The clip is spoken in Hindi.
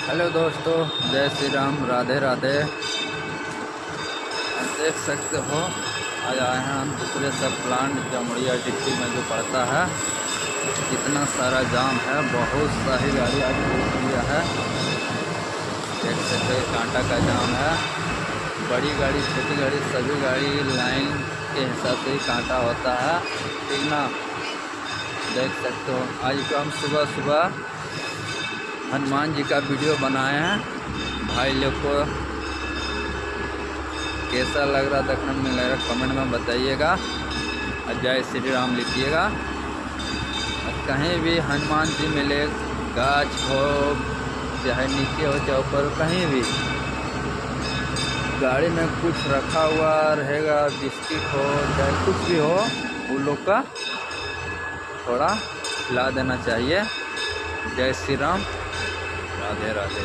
हेलो दोस्तों, जय श्री राम, राधे राधे। आप देख सकते हो आज आए हैं हम दूसरे सब प्लांट जमुड़िया डिस्ट्रिक्ट में जो पड़ता है। इतना सारा जाम है, बहुत सारी गाड़ी आज रोक लिया है। देख सकते हो कांटा का जाम है। बड़ी गाड़ी छोटी गाड़ी सभी गाड़ी लाइन के हिसाब से ही कांटा होता है, ठीक ना। देख सकते हो आज को हम सुबह सुबह हनुमान जी का वीडियो बनाए हैं। भाई लोग को कैसा लग रहा देखने में लग रहा कमेंट में बताइएगा और जय श्री राम लिखिएगा। और कहीं भी हनुमान जी मिले, गाछ हो चाहे नीचे हो चाहे ऊपर, कहीं भी गाड़ी में कुछ रखा हुआ रहेगा, बिस्किट हो चाहे कुछ भी हो, उन लोग का थोड़ा खिला देना चाहिए। जय श्री राम, राधे राधे।